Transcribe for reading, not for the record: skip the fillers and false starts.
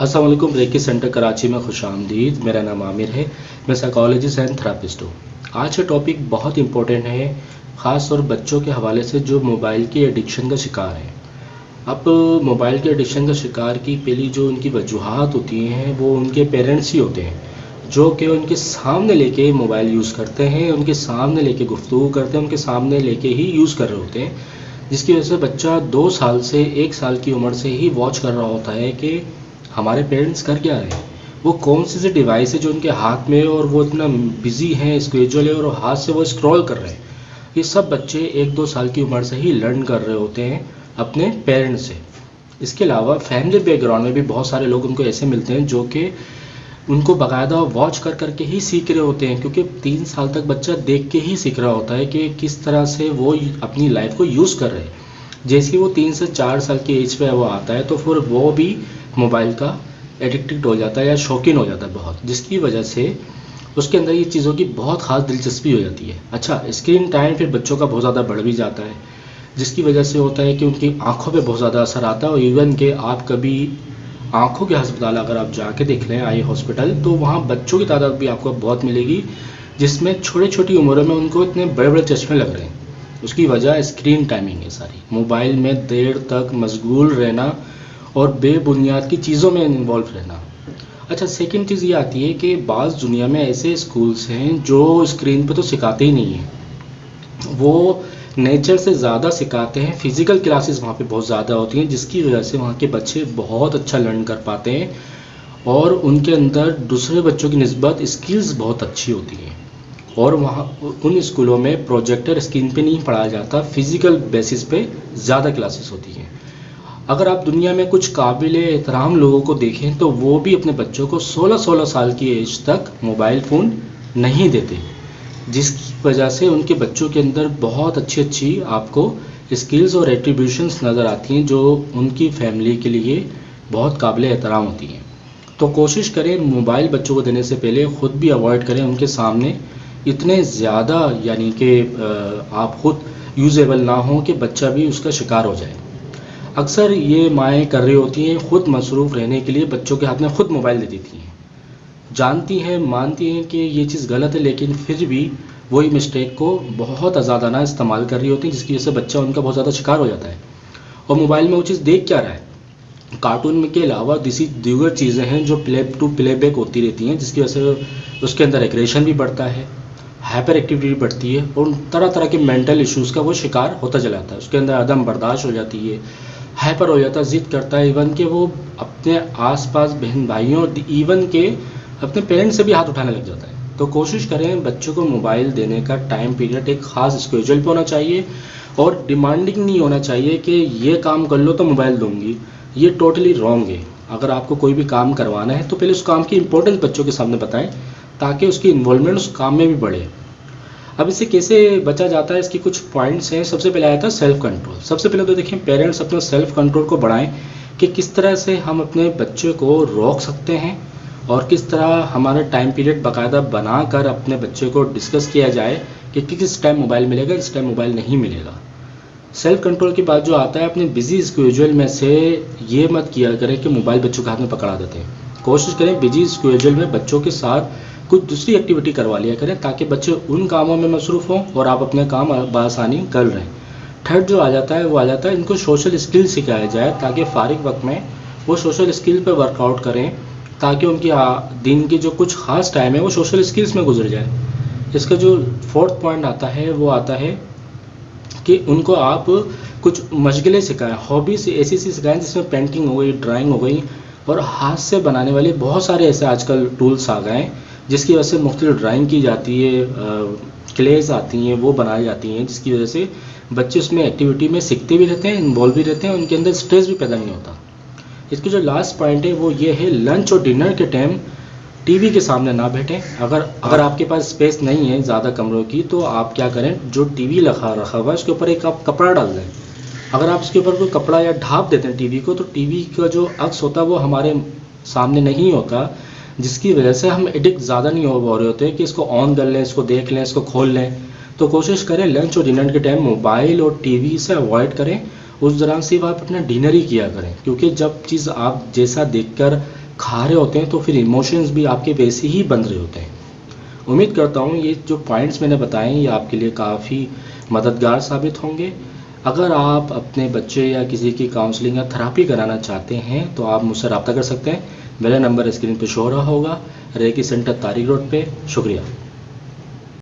अस्सलाम वालेकुम। Recce centre Karachi में खुशामदीद। मेरा नाम आमिर है। मैं साइकोलॉजिस्ट एंड थेरापिस्ट हूँ। आज का टॉपिक बहुत इंपॉर्टेंट है, ख़ास तौर बच्चों के हवाले से जो मोबाइल की एडिक्शन का शिकार है। अब मोबाइल के एडिक्शन का शिकार की पहली जो उनकी वजूहात होती हैं वो उनके पेरेंट्स ही होते हैं, जो कि उनके सामने लेके मोबाइल यूज़ करते हैं, उनके सामने लेके गुफ्तगू करते हैं, उनके सामने लेके ही यूज़ कर रहे होते हैं, जिसकी वजह से बच्चा 2 साल से 1 साल की उम्र से ही वॉच कर रहा होता है कि हमारे पेरेंट्स कर क्या रहे हैं, वो कौन सी डिवाइस है जो उनके हाथ में है और वो इतना बिजी हैं, स्केजुअल है और हाथ से वो स्क्रॉल कर रहे हैं। ये सब बच्चे 1-2 साल की उम्र से ही लर्न कर रहे होते हैं अपने पेरेंट्स से। इसके अलावा फैमिली बैकग्राउंड में भी बहुत सारे लोग उनको ऐसे मिलते हैं जो कि उनको बाकायदा वॉच कर करके ही सीख रहे होते हैं, क्योंकि 3 साल तक बच्चा देख के ही सीख रहा होता है कि किस तरह से वो अपनी लाइफ को यूज़ कर रहे हैं। जैसे वो 3 से 4 साल की एज पे वो आता है तो फिर वो भी मोबाइल का एडिक्टेड हो जाता है या शौकीन हो जाता है बहुत, जिसकी वजह से उसके अंदर ये चीज़ों की बहुत ख़ास दिलचस्पी हो जाती है। अच्छा, स्क्रीन टाइम फिर बच्चों का बहुत ज़्यादा बढ़ भी जाता है, जिसकी वजह से होता है कि उनकी आंखों पे बहुत ज़्यादा असर आता है। और इवन कि आप कभी आंखों के अस्पताल अगर आप जाके देख लें, आई हॉस्पिटल, तो वहाँ बच्चों की तादाद भी आपको बहुत मिलेगी जिसमें छोटी छोटी उम्रों में उनको इतने बड़े बड़े चश्मे लग रहे हैं। उसकी वजह स्क्रीन टाइमिंग है सारी, मोबाइल में देर तक मशगूल रहना और बेबुनियाद की चीज़ों में इन्वॉल्व रहना। अच्छा, सेकंड चीज़ ये आती है कि बाज़ दुनिया में ऐसे स्कूल्स हैं जो स्क्रीन पे तो सिखाते ही नहीं हैं, वो नेचर से ज़्यादा सिखाते हैं। फिज़िकल क्लासेस वहाँ पे बहुत ज़्यादा होती हैं, जिसकी वजह से वहाँ के बच्चे बहुत अच्छा लर्न कर पाते हैं और उनके अंदर दूसरे बच्चों की निस्बत स्किल्स बहुत अच्छी होती हैं। और वहाँ उन स्कूलों में प्रोजेक्टर स्क्रीन पे नहीं पढ़ाया जाता, फिज़िकल बेसिस पे ज़्यादा क्लासेस होती हैं। अगर आप दुनिया में कुछ काबिल एहतराम लोगों को देखें तो वो भी अपने बच्चों को 16-16 साल की एज तक मोबाइल फ़ोन नहीं देते, जिसकी वजह से उनके बच्चों के अंदर बहुत अच्छी आपको स्किल्स और एट्रीब्यूशंस नज़र आती हैं जो उनकी फैमिली के लिए बहुत काबिल एहतराम होती हैं। तो कोशिश करें मोबाइल बच्चों को देने से पहले ख़ुद भी अवॉइड करें उनके सामने इतने ज़्यादा, यानी कि आप ख़ुद यूजेबल ना हो कि बच्चा भी उसका शिकार हो जाए। अक्सर ये माएँ कर रही होती हैं, ख़ुद मसरूफ़ रहने के लिए बच्चों के हाथ में ख़ुद मोबाइल दे देती हैं, जानती हैं, मानती हैं कि ये चीज़ गलत है, लेकिन फिर भी वही मिस्टेक को बहुत ज़्यादा इस्तेमाल कर रही होती हैं, जिसकी वजह से बच्चा उनका बहुत ज़्यादा शिकार हो जाता है। और मोबाइल में वो चीज़ देख क्या रहा है, कार्टून में के अलावा दीगर चीज़ें हैं जो प्ले टू प्लेबैक होती रहती हैं, जिसकी वजह से उसके अंदर एग्रेशन भी बढ़ता है, हाइपर एक्टिविटी भी बढ़ती है और तरह तरह के मेंटल इश्यूज़ का वो शिकार होता चला जाता है। उसके अंदर अदम बर्दाश्त हो जाती है, हाइपर हो जाता है, ज़िद करता है, इवन के वो अपने आसपास बहन भाइयों और इवन के अपने पेरेंट्स से भी हाथ उठाने लग जाता है। तो कोशिश करें बच्चों को मोबाइल देने का टाइम पीरियड एक ख़ास स्केड्यूल पे होना चाहिए और डिमांडिंग नहीं होना चाहिए कि ये काम कर लो तो मोबाइल दूंगी। ये टोटली रॉन्ग है। अगर आपको कोई भी काम करवाना है तो पहले उस काम की इंपॉर्टेंस बच्चों के सामने बताएं, ताकि उसकी इन्वॉल्वमेंट उस काम में भी बढ़े। अब इससे कैसे बचा जाता है, इसकी कुछ पॉइंट्स हैं। सबसे पहले आया था सेल्फ कंट्रोल। सबसे पहले तो देखिए पेरेंट्स अपना सेल्फ कंट्रोल को बढ़ाएं कि किस तरह से हम अपने बच्चे को रोक सकते हैं और किस तरह हमारा टाइम पीरियड बाकायदा बनाकर अपने बच्चे को डिस्कस किया जाए कि किस टाइम मोबाइल मिलेगा, किस टाइम मोबाइल नहीं मिलेगा। सेल्फ कंट्रोल के बाद जो आता है, अपने बिजी स्केड्यूल में से ये मत किया करें कि मोबाइल बच्चों के हाथ में पकड़ा देते हैं। कोशिश करें बिजी स्केड्यूल में बच्चों के साथ कुछ दूसरी एक्टिविटी करवा लिया करें, ताकि बच्चे उन कामों में मसरूफ़ हों और आप अपने काम बआसानी कर रहे हैं। थर्ड जो आ जाता है वो आ जाता है इनको सोशल स्किल सिखाया जाए, ताकि फ़ारिग वक्त में वो सोशल स्किल पर वर्कआउट करें, ताकि उनकी दिन की जो कुछ ख़ास टाइम है वो सोशल स्किल्स में गुजर जाए। इसका जो फोर्थ पॉइंट आता है वो आता है कि उनको आप कुछ मशगलें सिखाएं, हॉबीज़ ऐसी सिखाएं जिसमें पेंटिंग हो गई, ड्राइंग हो गई और हाथ से बनाने वाले बहुत सारे ऐसे आजकल टूल्स आ गए हैं, जिसकी वजह से मुख्तलिफ ड्राइंग की जाती है, क्लेज आती हैं वो बनाई जाती हैं, जिसकी वजह से बच्चे उसमें एक्टिविटी में सीखते भी रहते हैं, इन्वॉल्व भी रहते हैं, उनके अंदर स्ट्रेस भी पैदा नहीं होता। इसकी जो लास्ट पॉइंट है वो ये है, लंच और डिनर के टाइम टीवी के सामने ना बैठें। अगर आपके पास स्पेस नहीं है ज़्यादा कमरों की, तो आप क्या करें, जो टीवी रखा हुआ है उसके ऊपर एक आप कपड़ा डाल दें। अगर आप उसके ऊपर कोई कपड़ा या ढाप देते हैं टीवी को, तो टीवी का जो अक्स होता है वो हमारे सामने नहीं होता, जिसकी वजह से हम एडिक्ट ज़्यादा नहीं हो रहे होते कि इसको ऑन कर लें, इसको देख लें, इसको खोल लें। तो कोशिश करें लंच और डिनर के टाइम मोबाइल और टीवी से अवॉइड करें। उस दौरान सिर्फ आप अपना डिनर ही किया करें, क्योंकि जब चीज़ आप जैसा देखकर खा रहे होते हैं तो फिर इमोशंस भी आपके वैसे ही बन रहे होते हैं। उम्मीद करता हूँ ये जो पॉइंट्स मैंने बताए ये आपके लिए काफ़ी मददगार साबित होंगे। अगर आप अपने बच्चे या किसी की काउंसलिंग या थेरेपी कराना चाहते हैं तो आप मुझसे रब्ता कर सकते हैं। मेरा नंबर स्क्रीन पे शो हो रहा होगा, रेकी सेंटर तारिक रोड पे। शुक्रिया।